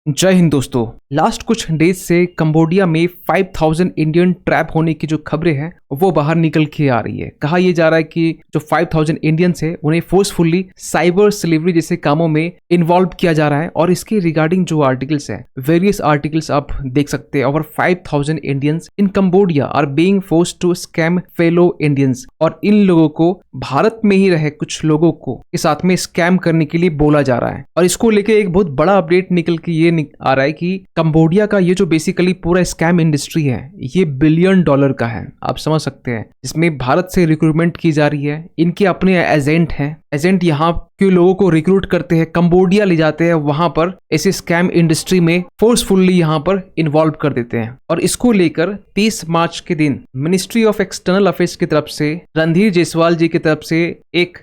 जय हिंद दोस्तों। लास्ट कुछ डेज से कंबोडिया में 5000 इंडियन ट्रैप होने की जो खबरें हैं वो बाहर निकल के आ रही है। कहा यह जा रहा है कि जो 5000 इंडियंस है उन्हें फोर्सफुली साइबर स्लेवरी जैसे कामों में इन्वॉल्व किया जा रहा है और इसके रिगार्डिंग जो आर्टिकल्स हैं, वेरियस आर्टिकल्स आप देख सकते हैं। Over 5000 Indians in Cambodia are being forced to scam fellow Indians, और इन लोगों को भारत में ही रहे कुछ लोगों को के साथ में स्कैम करने के लिए बोला जा रहा है। और इसको लेके एक बहुत बड़ा अपडेट निकल के ये आ रहा है कि कंबोडिया का ये जो बेसिकली पूरा स्कैम इंडस्ट्री है ये $1 बिलियन का है, आप समझ सकते हैं। इसमें भारत से रिक्रूटमेंट की जा रही है, इनके अपने एजेंट हैं, एजेंट यहाँ के लोगों को रिक्रूट करते हैं, कंबोडिया ले जाते हैं, वहां पर ऐसे स्कैम इंडस्ट्री में फोर्सफुली यहाँ पर इन्वॉल्व कर देते हैं। और इसको लेकर 30 मार्च के दिन मिनिस्ट्री ऑफ एक्सटर्नल अफेयर्स की तरफ से रणधीर जायसवाल जी की तरफ से एक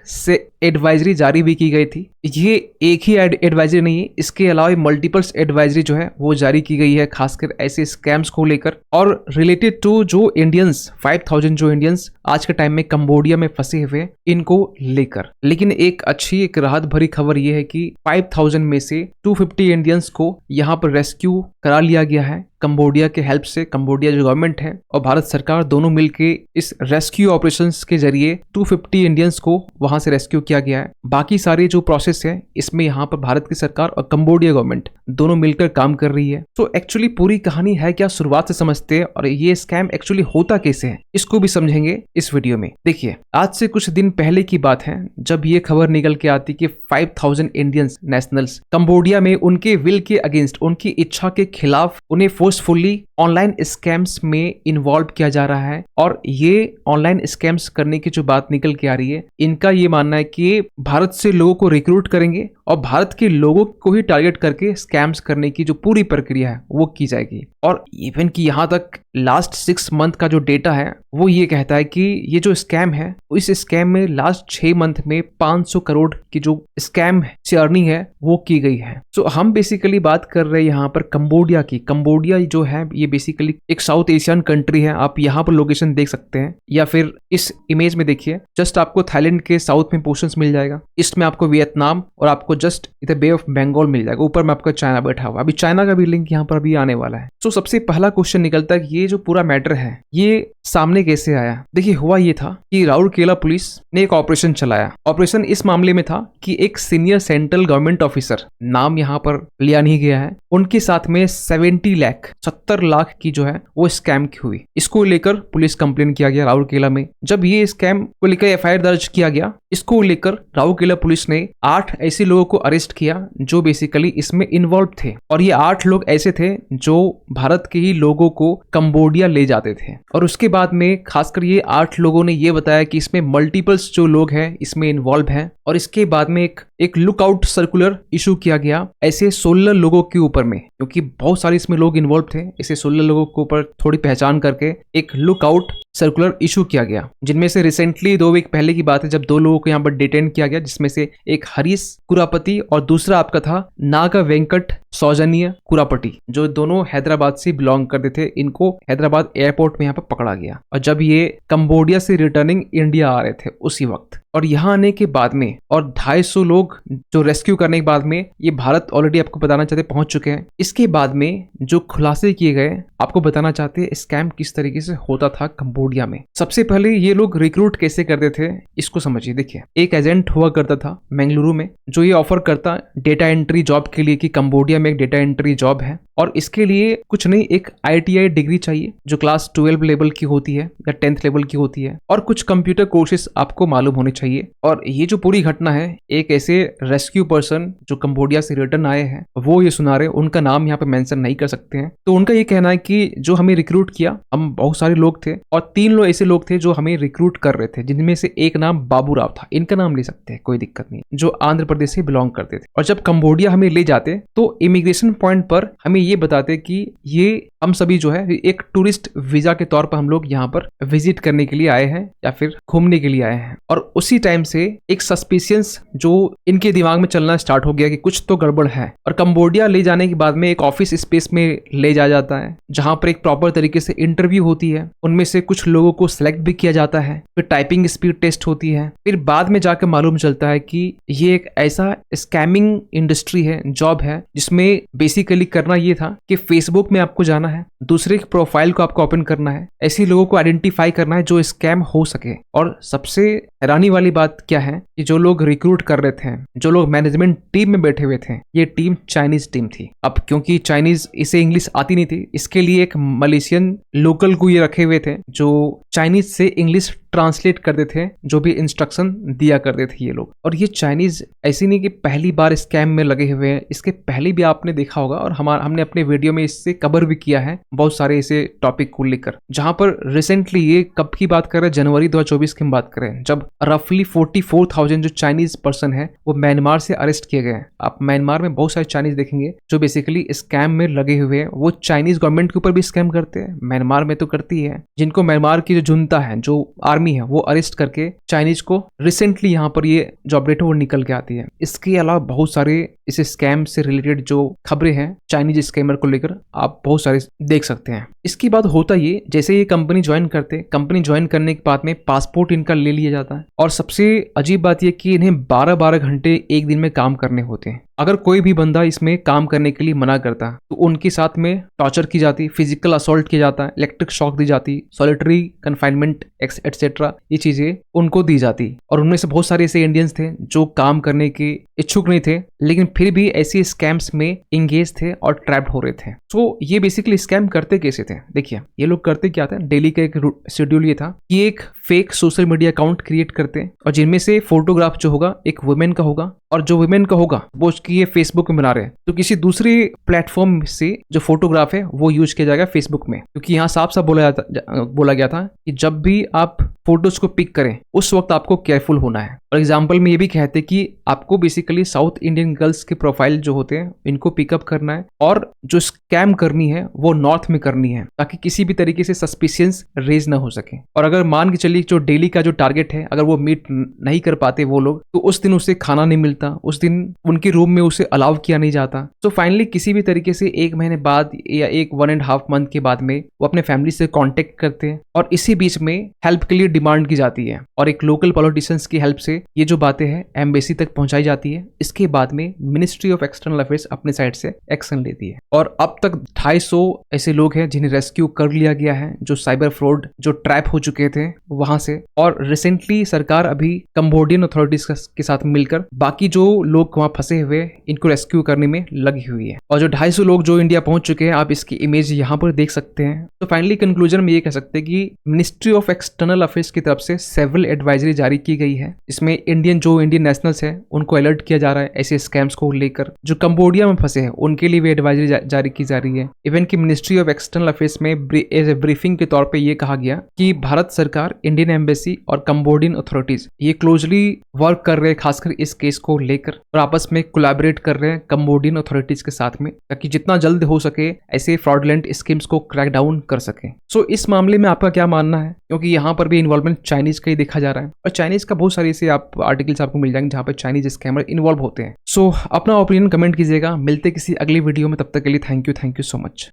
एडवाइजरी जारी भी की गई थी। ये एक ही एडवाइजरी नहीं है, इसके अलावा मल्टीपल्स एडवाइजरी जो है वो जारी की गई है, खासकर ऐसे स्कैम्स को लेकर और रिलेटेड टू जो इंडियंस 5000 जो इंडियंस आज के टाइम में कंबोडिया में फंसे हुए इनको लेकर। लेकिन एक अच्छी एक राहत भरी खबर ये है कि 5000 में से 250 इंडियंस को यहाँ पर रेस्क्यू करा लिया गया है कंबोडिया के हेल्प से। कंबोडिया जो गवर्नमेंट है और भारत सरकार दोनों मिलकर इस रेस्क्यू ऑपरेशंस के जरिए 250 इंडियंस को वहां से रेस्क्यू किया गया है। बाकी सारे जो प्रोसेस है इसमें यहाँ पर भारत की सरकार और कंबोडिया गवर्नमेंट दोनों मिलकर काम कर रही है। तो एक्चुअली पूरी कहानी है क्या, शुरुआत से समझते हैं और ये स्कैम एक्चुअली होता कैसे है इसको भी समझेंगे इस वीडियो में। देखिए, आज से कुछ दिन पहले की बात है जब ये खबर निकल के आती कि 5000 इंडियंस नेशनल्स कंबोडिया में उनके विल के अगेंस्ट, उनकी इच्छा के खिलाफ उन्हें फोर्सफुली ऑनलाइन स्कैम्स में इन्वॉल्व किया जा रहा है। और ये ऑनलाइन स्कैम्स करने की जो बात निकल के आ रही है, इनका ये मानना है कि भारत से लोगों को रिक्रूट करेंगे और भारत के लोगों को ही टारगेट करके स्कैम्स करने की जो पूरी प्रक्रिया है वो की जाएगी। और इवन कि यहाँ तक लास्ट 6 मंथ का जो डेटा है वो ये कहता है कि ये जो स्कैम है इस स्कैम में लास्ट 6 मंथ में 500 करोड़ की जो स्कैम अर्निंग है वो की गई है। सो हम बेसिकली बात कर रहे हैं यहाँ पर कंबोडिया की। कंबोडिया जो है ये बेसिकली एक साउथ एशियन कंट्री है। आप यहाँ पर लोकेशन देख सकते हैं या फिर इस इमेज में देखिए, जस्ट आपको थाईलैंड के साउथ में पोर्शंस मिल जाएगा, ईस्ट में आपको वियतनाम और आपको जस्ट इधर बे ऑफ बंगाल मिल जाएगा, ऊपर में आपका चाइना बैठा हुआ। अभी चाइना का भी लिंक यहाँ पर अभी आने वाला है। तो सबसे पहला क्वेश्चन निकलता है कि ये जो पूरा मैटर है ये सामने कैसे आया। देखिए, हुआ ये था कि राउरकेला पुलिस ने एक ऑपरेशन चलाया। ऑपरेशन इस मामले में था कि एक सीनियर सेंट्रल गवर्नमेंट ऑफिसर, नाम यहाँ पर लिया नहीं गया है, उनके साथ में 70 लाख की जो है वो स्कैम की हुई। इसको लेकर पुलिस कंप्लेन किया गया राउरकेला में। जब ये स्कैम को लेकर एफआईआर दर्ज किया गया, इसको लेकर राउरकेला पुलिस ने 8 ऐसे लोगों को अरेस्ट किया जो बेसिकली इसमें इन्वॉल्व थे। और ये 8 लोग ऐसे थे जो भारत के ही लोगों को कंबोडिया ले जाते थे। और उसके बाद में खासकर ये 8 लोगों ने ये बताया कि इसमें मल्टीपल्स जो लोग हैं इसमें इन्वॉल्व हैं। और इसके बाद में एक लुकआउट सर्कुलर इशू किया गया ऐसे 16 लोगों के ऊपर में, क्योंकि बहुत सारे इसमें लोग इन्वॉल्व थे। ऐसे 16 लोगों के ऊपर थोड़ी पहचान करके एक लुकआउट सर्कुलर इशू किया गया, जिनमें से रिसेंटली 2 वीक पहले की बात है जब 2 लोगों को यहाँ पर डिटेन किया गया, जिसमें से एक हरीश कुरापति और दूसरा आपका था नागा वेंकट सौजन्य कुरापटी, जो दोनों हैदराबाद से बिलोंग करते थे। इनको हैदराबाद एयरपोर्ट में यहाँ पर पकड़ा गया और जब ये कंबोडिया से रिटर्निंग इंडिया आ रहे थे उसी वक्त। और यहाँ आने के बाद में और 250 लोग जो रेस्क्यू करने के बाद में ये भारत ऑलरेडी आपको बताना चाहते पहुंच चुके हैं। इसके बाद में जो खुलासे किए गए आपको बताना चाहते हैं स्कैम किस तरीके से होता था कंबोडिया में। सबसे पहले ये लोग रिक्रूट कैसे करते थे इसको समझिए। देखिए, एक एजेंट हुआ करता था बेंगलुरु में जो ये ऑफर करता डेटा एंट्री जॉब के लिए कि कंबोडिया में एक डेटा एंट्री जॉब है और इसके लिए कुछ नहीं, एक ITI डिग्री चाहिए जो क्लास 12 लेवल की होती है या 10th लेवल की होती है, और कुछ कंप्यूटर कोर्सेज आपको मालूम होने चाहिए। और ये जो पूरी घटना है, एक ऐसे रेस्क्यू पर्सन जो कंबोडिया से रिटर्न आए हैं वो ये सुना रहे, उनका नाम यहाँ पे मेंशन नहीं कर सकते हैं। तो उनका ये कहना है कि जो हमें रिक्रूट किया, हम बहुत सारे लोग थे और 3 लोग ऐसे लोग थे जो हमें रिक्रूट कर रहे थे, जिनमें से एक नाम बाबू राव था, इनका नाम ले सकते हैं कोई दिक्कत नहीं, जो आंध्र प्रदेश से बिलोंग करते थे। और जब कंबोडिया हमें ले जाते तो इमिग्रेशन पॉइंट पर हमें ये बताते कि ये हम सभी जो है एक टूरिस्ट वीजा के तौर पर हम लोग यहाँ पर विजिट करने के लिए आए हैं या फिर घूमने के लिए आए हैं। और उसी टाइम से एक सस्पिशियंस जो इनके दिमाग में चलना स्टार्ट हो गया कि कुछ तो गड़बड़ है। और कंबोडिया ले जाने के बाद में एक ऑफिस स्पेस में ले जाया जाता है जहां पर एक प्रॉपर तरीके से इंटरव्यू होती है। उनमें से कुछ लोगों को सिलेक्ट भी किया जाता है, फिर टाइपिंग स्पीड टेस्ट होती है। फिर बाद में जाकर मालूम चलता है कि ये एक ऐसा स्कैमिंग इंडस्ट्री है, जॉब है, जिसमें बेसिकली करना ये था कि फेसबुक में आपको जाना है, दूसरे की प्रोफाइल को आपको ओपन करना है, ऐसे लोगों को आइडेंटिफाई करना है जो स्कैम हो सके। और सबसे हैरानी वाली बात क्या है कि जो लोग रिक्रूट कर रहे थे, जो लोग मैनेजमेंट टीम में बैठे हुए थे, ये टीम चाइनीज टीम थी। अब क्योंकि चाइनीज इसे इंग्लिश आती नहीं थी, इसके लिए एक मलेशियन लोकल को ये रखे हुए थे जो चाइनीज से इंग्लिश ट्रांसलेट करते थे, जो भी इंस्ट्रक्शन दिया करते थे ये लोग। और ये चाइनीज ऐसी नहीं कि पहली बार स्कैम में लगे हुए हैं, इसके पहले भी आपने देखा होगा और हमने अपने वीडियो में इससे कवर भी किया है बहुत सारे ऐसे टॉपिक को लेकर। जहां पर रिसेंटली, ये कब की बात कर रहे हैं, जनवरी 2024 की बात करें, जब रफली 44,000 जो चाइनीज पर्सन है वो म्यांमार से अरेस्ट किए गए हैं। आप म्यांमार में बहुत सारे चाइनीज देखेंगे जो बेसिकली स्कैम में लगे हुए हैं। वो चाइनीज गवर्नमेंट के ऊपर भी स्कैम करते हैं, म्यांमार में तो करती है, जिनको म्यांमार की जो जुनता है, जो आर्मी है, वो अरेस्ट करके चाइनीज को रिसेंटली यहाँ पर ये जो अपडेट है वो निकल के आती है। इसके अलावा बहुत सारे इस स्कैम से रिलेटेड जो खबरें हैं चाइनीज स्कैमर को लेकर आप बहुत सारे देख सकते हैं। इसके बाद होता ये, जैसे ये कंपनी ज्वाइन करते, कंपनी ज्वाइन करने के बाद में पासपोर्ट इनका ले लिया जाता है। और सबसे अजीब बात यह कि इन्हें 12-12 घंटे एक दिन में काम करने होते हैं। अगर कोई भी बंदा इसमें काम करने के लिए मना करता तो उनके साथ में टॉर्चर की जाती, फिजिकल असॉल्ट किया जाता है, इलेक्ट्रिक शॉक दी जाती, सॉलिटरी कन्फाइनमेंट एटसेट्रा, ये चीजें उनको दी जाती। और उनमें से बहुत सारे ऐसे इंडियंस थे जो काम करने के इच्छुक नहीं थे, लेकिन फिर भी ऐसी स्कैम्स में इंगेज थे और ट्रैप्ड हो रहे थे। तो ये बेसिकली स्कैम करते कैसे थे, देखिए ये लोग करते क्या था। डेली का एक शेड्यूल ये था कि एक fake social media account create करते और जिनमें से फोटोग्राफ जो होगा एक वुमेन का होगा, और जो वुमेन का होगा वो उसकी ये फेसबुक में बना रहे हैं, तो किसी दूसरे प्लेटफॉर्म से जो फोटोग्राफ है वो यूज किया जाएगा फेसबुक में। क्योंकि यहाँ साफ साफ बोला गया था कि जब भी आप फोटोज को पिक करें उस वक्त आपको केयरफुल होना है। और एग्जाम्पल में ये भी कहते कि आपको बेसिकली साउथ इंडियन गर्ल्स के प्रोफाइल जो होते हैं इनको पिकअप करना है, और जो स्कैम करनी है वो नॉर्थ में करनी है, ताकि किसी भी तरीके से सस्पिशियंस रेज ना हो सके। और अगर मान के चलिए जो डेली का जो टारगेट है, अगर वो मीट नहीं कर पाते वो लोग, तो उस दिन उसे खाना नहीं मिलता, उस दिन उनके रूम में उसे अलाउ किया नहीं जाता। तो फाइनली किसी भी तरीके से 1 महीने बाद या 1.5 मंथ के बाद में वो अपने फैमिली से कांटेक्ट करते हैं, और इसी बीच में हेल्प के लिए डिमांड की जाती है, और एक लोकल पॉलिटिशियंस की हेल्प से ये जो बातें हैं एम्बेसी तक पहुंचाई जाती है। इसके बाद में मिनिस्ट्री ऑफ एक्सटर्नल अफेयर्स अपने साइड से एक्शन लेती है, और अब तक 250 ऐसे लोग हैं जिन्हें रेस्क्यू कर लिया गया है, जो साइबर फ्रॉड जो ट्रैप हो चुके थे वहां से। और रिसेंटली सरकार अभी कंबोडियन अथॉरिटीज के साथ मिलकर बाकी जो लोग वहां फंसे हुए इनको रेस्क्यू करने में लगी हुई है। और जो 250 लोग जो इंडिया पहुंच चुके हैं, आप इसकी इमेज यहाँ पर देख सकते हैं। तो फाइनली कंक्लूजन में ये कह सकते हैं कि मिनिस्ट्री ऑफ एक्सटर्नल अफेयर्स की तरफ से सेवरल एडवाइजरी जारी की गई है। इसमें इंडियन नेशनल्स है उनको अलर्ट किया जा रहा है ऐसे स्कैम्स को लेकर। जो कंबोडिया में फंसे हैं उनके लिए भी एडवाइजरी जारी की जा रही है। इवन की मिनिस्ट्री ऑफ एक्सटर्नल अफेयर्स में एज ए ब्रीफिंग के तौर पे ये कहा गया कि भारत सरकार, इंडियन एम्बेसी और कंबोडियन अथॉरिटीज ये क्लोजली वर्क कर रहे हैं, खासकर इस केस को लेकर, और आपस में कोलैबोरेट कर रहे हैं कंबोडियन अथॉरिटीज के साथ में, ताकि जितना जल्द हो सके ऐसे फ्रॉडलेंट स्कीम्स को क्रैक डाउन कर सके। सो इस मामले में आपका क्या मानना है, क्योंकि यहाँ पर भी इन्वॉल्वमेंट चाइनीज का ही देखा जा रहा है, और चाइनीज का बहुत सारे ऐसे आप आर्टिकल्स आपको मिल जाएंगे जहाँ पर चाइनीज स्कैमर इन्वॉल्व होते हैं। सो अपना ओपिनियन कमेंट कीजिएगा। मिलते किसी अगली वीडियो में, तब तक के लिए थैंक यू सो मच।